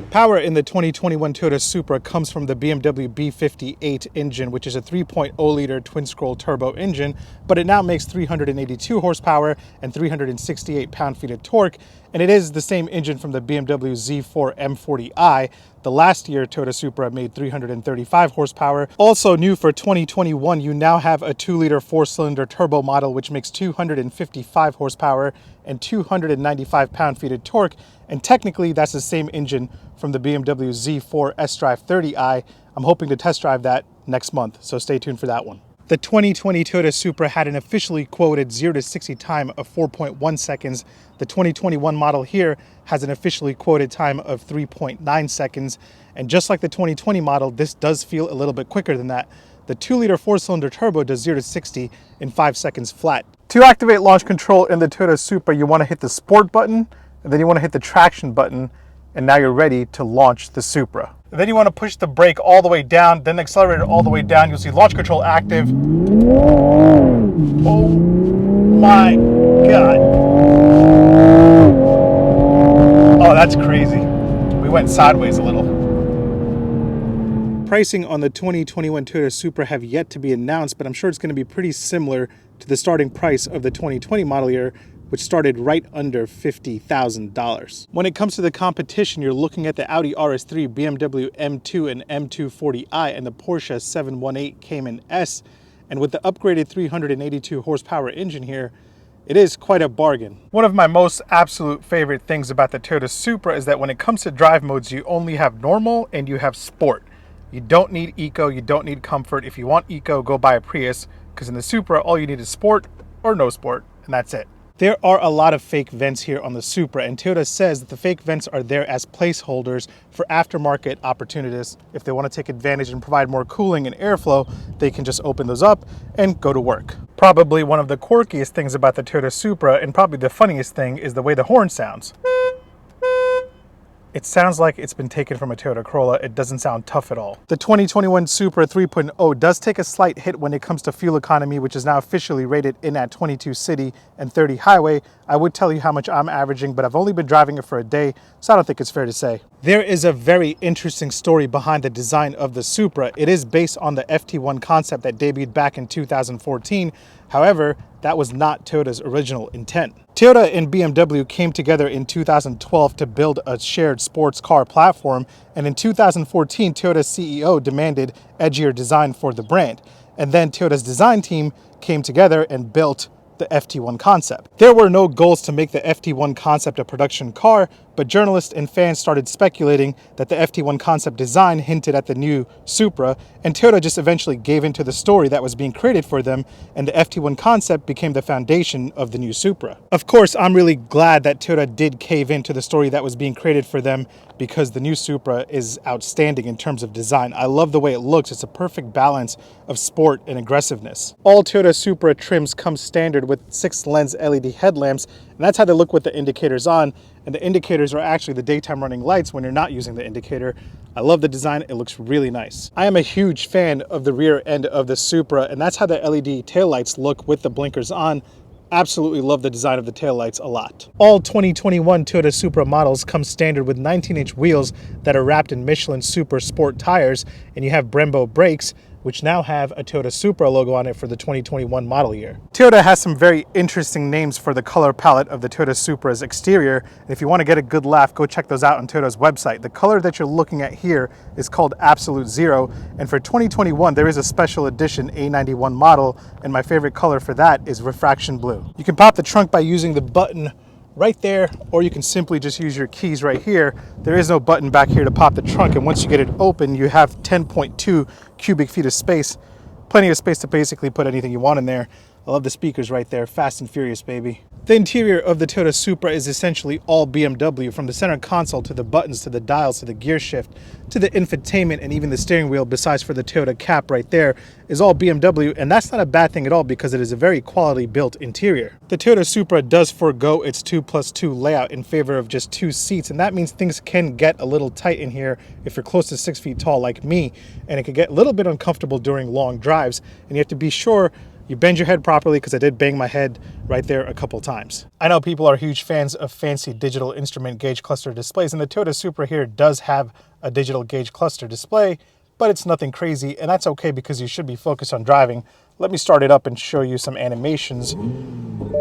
Power in the 2021 Toyota Supra comes from the BMW B58 engine, which is a 3.0-liter twin-scroll turbo engine, but it now makes 382 horsepower and 368 pound-feet of torque, and it is the same engine from the BMW Z4 M40i. The last year Toyota Supra made 335 horsepower. Also new for 2021, you now have a 2-liter 4-cylinder turbo model, which makes 255 horsepower and 295 pound-feet of torque, and technically that's the same engine from the BMW Z4 S-Drive 30i. I'm hoping to test drive that next month, so stay tuned for that one. The 2020 Toyota Supra had an officially quoted 0 to 60 time of 4.1 seconds. The 2021 model here has an officially quoted time of 3.9 seconds. And just like the 2020 model, this does feel a little bit quicker than that. The 2-liter 4-cylinder turbo does 0 to 60 in 5 seconds flat. To activate launch control in the Toyota Supra, you want to hit the Sport button, and then you want to hit the Traction button, and now you're ready to launch the Supra. And then you want to push the brake all the way down, then the accelerator all the way down. You'll see launch control active. Oh my God. Oh, that's crazy. We went sideways a little. Pricing on the 2021 Toyota Supra have yet to be announced, but I'm sure it's going to be pretty similar to the starting price of the 2020 model year, which started right under $50,000. When it comes to the competition, you're looking at the Audi RS3, BMW M2 and M240i, and the Porsche 718 Cayman S. And with the upgraded 382 horsepower engine here, it is quite a bargain. One of my most absolute favorite things about the Toyota Supra is that when it comes to drive modes, you only have normal and you have sport. You don't need eco, you don't need comfort. If you want eco, go buy a Prius, because in the Supra, all you need is sport or no sport, and that's it. There are a lot of fake vents here on the Supra, and Toyota says that the fake vents are there as placeholders for aftermarket opportunities. If they want to take advantage and provide more cooling and airflow, they can just open those up and go to work. Probably one of the quirkiest things about the Toyota Supra, and probably the funniest thing, is the way the horn sounds. It sounds like it's been taken from a Toyota Corolla. It doesn't sound tough at all. The 2021 Supra 3.0 does take a slight hit when it comes to fuel economy, which is now officially rated in at 22 city and 30 highway. I would tell you how much I'm averaging, but I've only been driving it for a day, so I don't think it's fair to say. There is a very interesting story behind the design of the Supra. It is based on the FT1 concept that debuted back in 2014. However, that was not Toyota's original intent. Toyota and BMW came together in 2012 to build a shared sports car platform, and in 2014, Toyota's CEO demanded edgier design for the brand. And then Toyota's design team came together and built the FT1 concept. There were no goals to make the FT1 concept a production car, but journalists and fans started speculating that the FT1 concept design hinted at the new Supra, and Toyota just eventually gave into the story that was being created for them, and the FT1 concept became the foundation of the new Supra. Of course, I'm really glad that Toyota did cave into the story that was being created for them, because the new Supra is outstanding in terms of design. I love the way it looks. It's a perfect balance of sport and aggressiveness. All Toyota Supra trims come standard with 6-lens LED headlamps, and that's how they look with the indicators on, and the indicators are actually the daytime running lights when you're not using the indicator. I love the design. It looks really nice. I am a huge fan of the rear end of the Supra, and that's how the LED taillights look with the blinkers on. Absolutely love the design of the taillights a lot. All 2021 Toyota Supra models come standard with 19-inch wheels that are wrapped in Michelin Super Sport tires, and you have Brembo brakes, which now have a Toyota Supra logo on it for the 2021 model year. Toyota has some very interesting names for the color palette of the Toyota Supra's exterior, and if you want to get a good laugh, go check those out on Toyota's website. The color that you're looking at here is called Absolute Zero, and for 2021 there is a special edition A91 model, and my favorite color for that is Refraction Blue. You can pop the trunk by using the button right there, or you can simply just use your keys right here. There is no button back here to pop the trunk, and once you get it open, you have 10.2 cubic feet of space, plenty of space to basically put anything you want in there. I love the speakers right there. Fast and Furious, baby. The interior of the Toyota Supra is essentially all BMW, from the center console to the buttons to the dials to the gear shift to the infotainment and even the steering wheel, besides for the Toyota cap right there, is all BMW, and that's not a bad thing at all because it is a very quality built interior. The Toyota Supra does forego its 2+2 layout in favor of just 2 seats, and that means things can get a little tight in here if you're close to 6 feet tall like me, and it can get a little bit uncomfortable during long drives, and you have to be sure you bend your head properly, because I did bang my head right there a couple times. I know people are huge fans of fancy digital instrument gauge cluster displays, and the Toyota Supra here does have a digital gauge cluster display, but it's nothing crazy, and that's okay because you should be focused on driving. Let me start it up and show you some animations.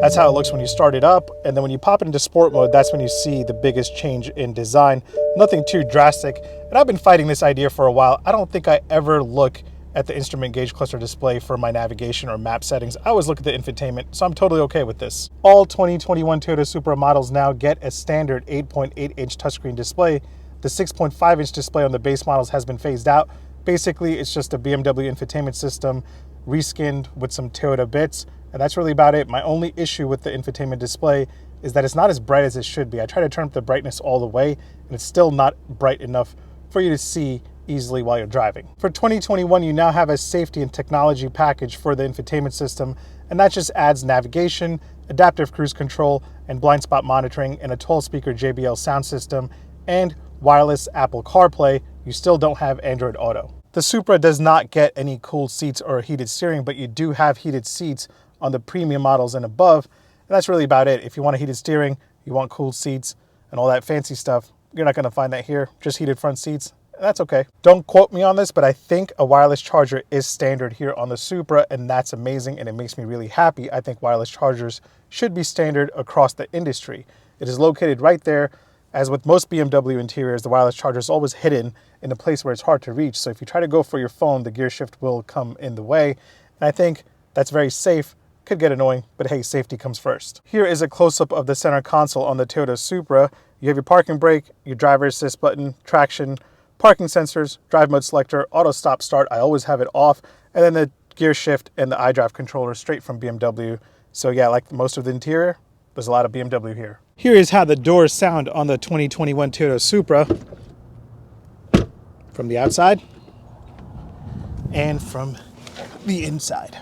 That's how it looks when you start it up, and then when you pop it into sport mode, that's when you see the biggest change in design. Nothing too drastic, and I've been fighting this idea for a while. I don't think I ever look at the instrument gauge cluster display for my navigation or map settings. I always look at the infotainment, so I'm totally okay with this. All 2021 Toyota Supra models now get a standard 8.8-inch touchscreen display. The 6.5-inch display on the base models has been phased out. Basically, it's just a BMW infotainment system reskinned with some Toyota bits, and that's really about it. My only issue with the infotainment display is that it's not as bright as it should be. I try to turn up the brightness all the way, and it's still not bright enough for you to see easily while you're driving. For 2021, you now have a safety and technology package for the infotainment system, and that just adds navigation, adaptive cruise control, and blind spot monitoring, and a 12-speaker JBL sound system, and wireless Apple CarPlay. You still don't have Android Auto. The Supra does not get any cooled seats or heated steering, but you do have heated seats on the premium models and above, and that's really about it. If you want a heated steering, you want cooled seats, and all that fancy stuff, you're not gonna find that here. Just heated front seats. That's okay. Don't quote me on this, but I think a wireless charger is standard here on the Supra, and that's amazing, and it makes me really happy. I think wireless chargers should be standard across the industry. It is located right there. As with most BMW interiors, the wireless charger is always hidden in a place where it's hard to reach. So if you try to go for your phone, the gear shift will come in the way. And I think that's very safe. Could get annoying, but hey, safety comes first. Here is a close-up of the center console on the Toyota Supra. You have your parking brake, your driver assist button, traction, parking sensors, drive mode selector, auto stop start. I always have it off. And then the gear shift and the iDrive controller straight from BMW. So yeah, like most of the interior, there's a lot of BMW here. Here is how the doors sound on the 2021 Toyota Supra from the outside and from the inside.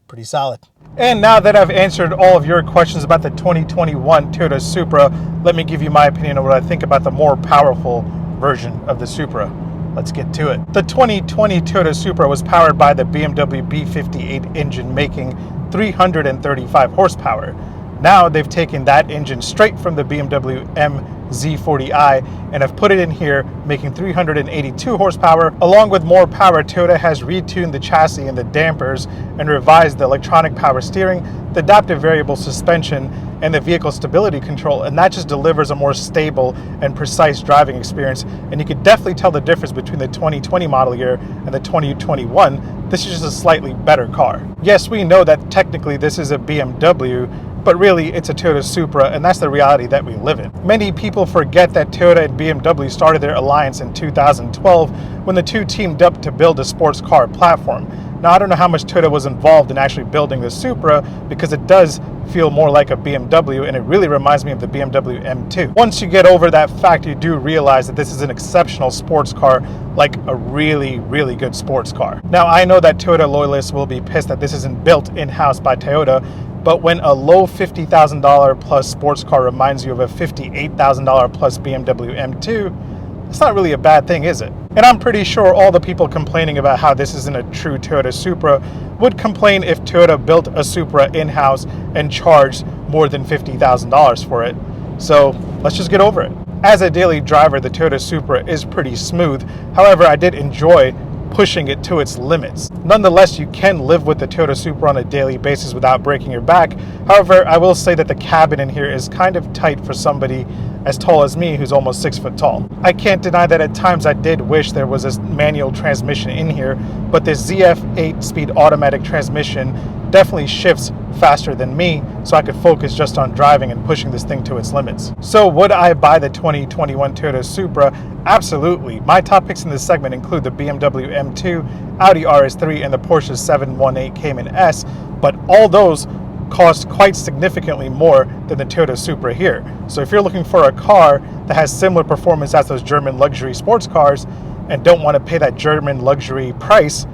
Pretty solid. And now that I've answered all of your questions about the 2021 Toyota Supra, let me give you my opinion on what I think about the more powerful version of the Supra. Let's get to it. The 2020 Toyota Supra was powered by the BMW B58 engine, making 335 horsepower. Now they've taken that engine straight from the BMW MZ40i and have put it in here, making 382 horsepower. Along with more power, Toyota has retuned the chassis and the dampers and revised the electronic power steering, the adaptive variable suspension, and the vehicle stability control, and that just delivers a more stable and precise driving experience. And you could definitely tell the difference between the 2020 model year and the 2021. This is just a slightly better car. Yes, we know that technically this is a BMW, but really it's a Toyota Supra, and that's the reality that we live in. Many people forget that Toyota and BMW started their alliance in 2012 when the two teamed up to build a sports car platform. Now, I don't know how much Toyota was involved in actually building the Supra, because it does feel more like a BMW, and it really reminds me of the BMW M2. Once you get over that fact, you do realize that this is an exceptional sports car, like a really, really good sports car. Now, I know that Toyota loyalists will be pissed that this isn't built in-house by Toyota, but when a low $50,000 plus sports car reminds you of a $58,000 plus BMW M2, it's not really a bad thing, is it? And I'm pretty sure all the people complaining about how this isn't a true Toyota Supra would complain if Toyota built a Supra in-house and charged more than $50,000 for it. So let's just get over it. As a daily driver, the Toyota Supra is pretty smooth. However, I did enjoy pushing it to its limits. Nonetheless, you can live with the Toyota Supra on a daily basis without breaking your back. However, I will say that the cabin in here is kind of tight for somebody as tall as me, who's almost 6 foot tall. I can't deny that at times I did wish there was a manual transmission in here, but this ZF 8-speed automatic transmission definitely shifts faster than me, so I could focus just on driving and pushing this thing to its limits. So would I buy the 2021 Toyota Supra? Absolutely. My top picks in this segment include the BMW M2, Audi RS3, and the Porsche 718 Cayman S, but all those cost quite significantly more than the Toyota Supra here. So if you're looking for a car that has similar performance as those German luxury sports cars and don't want to pay that German luxury price,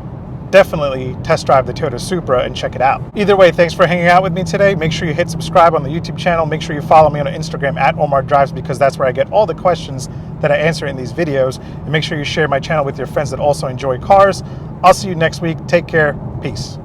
definitely test drive the Toyota Supra and check it out. Either way, thanks for hanging out with me today. Make sure you hit subscribe on the YouTube channel. Make sure you follow me on Instagram at Omar Drives, because that's where I get all the questions that I answer in these videos. And make sure you share my channel with your friends that also enjoy cars. I'll see you next week. Take care. Peace.